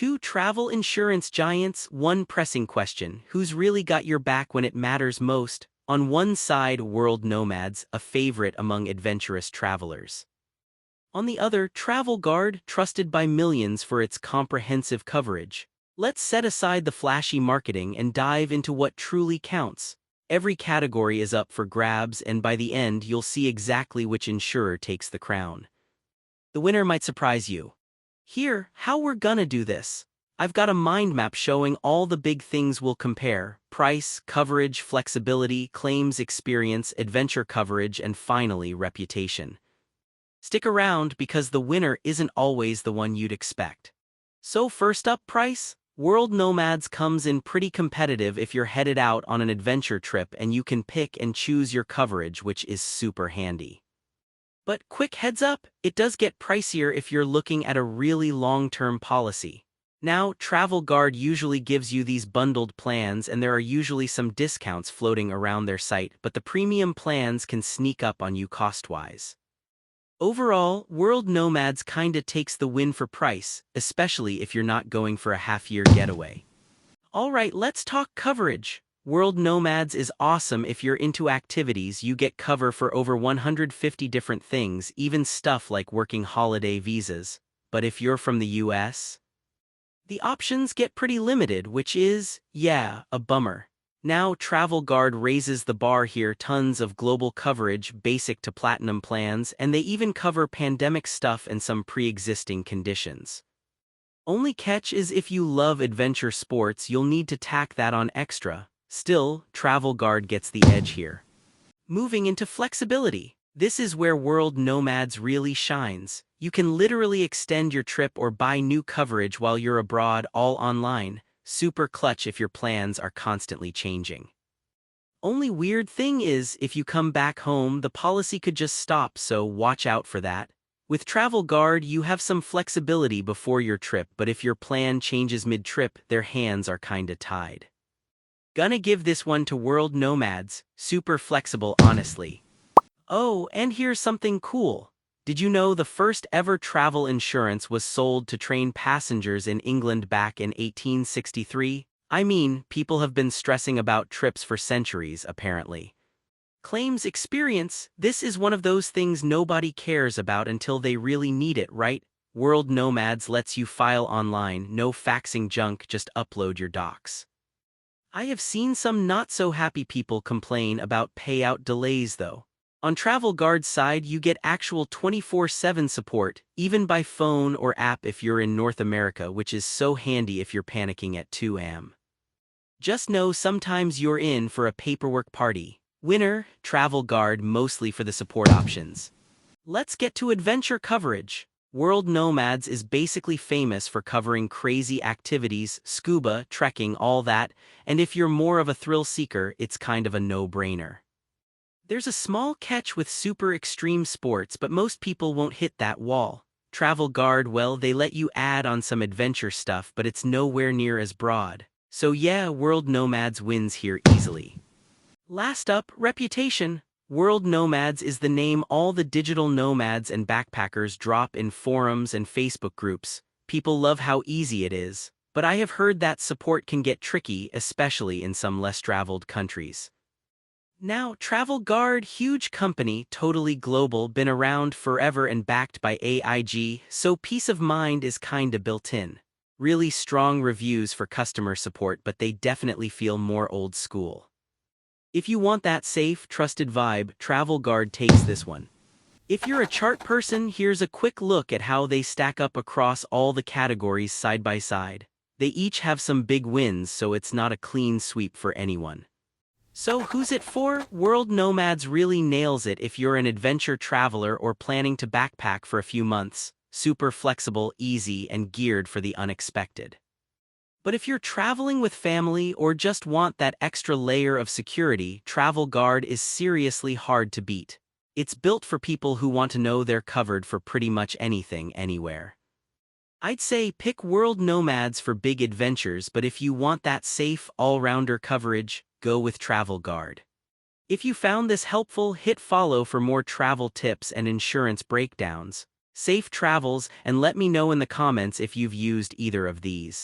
Two travel insurance giants, one pressing question: who's really got your back when it matters most? On one side, World Nomads, a favorite among adventurous travelers. On the other, Travel Guard, trusted by millions for its comprehensive coverage. Let's set aside the flashy marketing and dive into what truly counts. Every category is up for grabs, and by the end, you'll see exactly which insurer takes the crown. The winner might surprise you. Here, how we're gonna do this. I've got a mind map showing all the big things we'll compare: price, coverage, flexibility, claims experience, adventure coverage, and finally, reputation. Stick around because the winner isn't always the one you'd expect. So first up, price. World Nomads comes in pretty competitive if you're headed out on an adventure trip and you can pick and choose your coverage, which is super handy. But quick heads up, it does get pricier if you're looking at a really long-term policy. Now, Travel Guard usually gives you these bundled plans, and there are usually some discounts floating around their site, but the premium plans can sneak up on you cost-wise. Overall, World Nomads kinda takes the win for price, especially if you're not going for a half-year getaway. Alright, let's talk coverage. World Nomads is awesome if you're into activities. You get cover for over 150 different things, even stuff like working holiday visas. But if you're from the US, the options get pretty limited, which is, yeah, a bummer. Now, Travel Guard raises the bar here: tons of global coverage, basic to platinum plans, and they even cover pandemic stuff and some pre-existing conditions. Only catch is if you love adventure sports, you'll need to tack that on extra. Still, Travel Guard gets the edge here. Moving into flexibility. This is where World Nomads really shines. You can literally extend your trip or buy new coverage while you're abroad, all online. Super clutch if your plans are constantly changing. Only weird thing is, if you come back home, the policy could just stop, so watch out for that. With Travel Guard, you have some flexibility before your trip, but if your plan changes mid-trip, their hands are kinda tied. Gonna give this one to World Nomads. Super flexible, honestly. Oh, and here's something cool. Did you know the first ever travel insurance was sold to train passengers in England back in 1863? I mean, people have been stressing about trips for centuries, apparently. Claims experience. This is one of those things nobody cares about until they really need it, right? World Nomads lets you file online, no faxing junk, just upload your docs. I have seen some not-so-happy people complain about payout delays, though. On Travel Guard's side, you get actual 24/7 support, even by phone or app if you're in North America, which is so handy if you're panicking at 2 a.m. Just know sometimes you're in for a paperwork party. Winner, Travel Guard, mostly for the support options. Let's get to adventure coverage. World Nomads is basically famous for covering crazy activities, scuba, trekking, all that, and if you're more of a thrill seeker, it's kind of a no-brainer. There's a small catch with super extreme sports, but most people won't hit that wall. Travel Guard, well, they let you add on some adventure stuff, but it's nowhere near as broad. So yeah, World Nomads wins here easily. Last up, reputation. World Nomads is the name all the digital nomads and backpackers drop in forums and Facebook groups. People love how easy it is, but I have heard that support can get tricky, especially in some less traveled countries. Now, Travel Guard, huge company, totally global, been around forever and backed by AIG, so peace of mind is kinda built in. Really strong reviews for customer support, but they definitely feel more old school. If you want that safe, trusted vibe, Travel Guard takes this one. If you're a chart person, here's a quick look at how they stack up across all the categories side by side. They each have some big wins, so it's not a clean sweep for anyone. So who's it for? World Nomads really nails it if you're an adventure traveler or planning to backpack for a few months. Super flexible, easy, and geared for the unexpected. But if you're traveling with family or just want that extra layer of security, Travel Guard is seriously hard to beat. It's built for people who want to know they're covered for pretty much anything, anywhere. I'd say pick World Nomads for big adventures, but if you want that safe, all-rounder coverage, go with Travel Guard. If you found this helpful, hit follow for more travel tips and insurance breakdowns. Safe travels, and let me know in the comments if you've used either of these.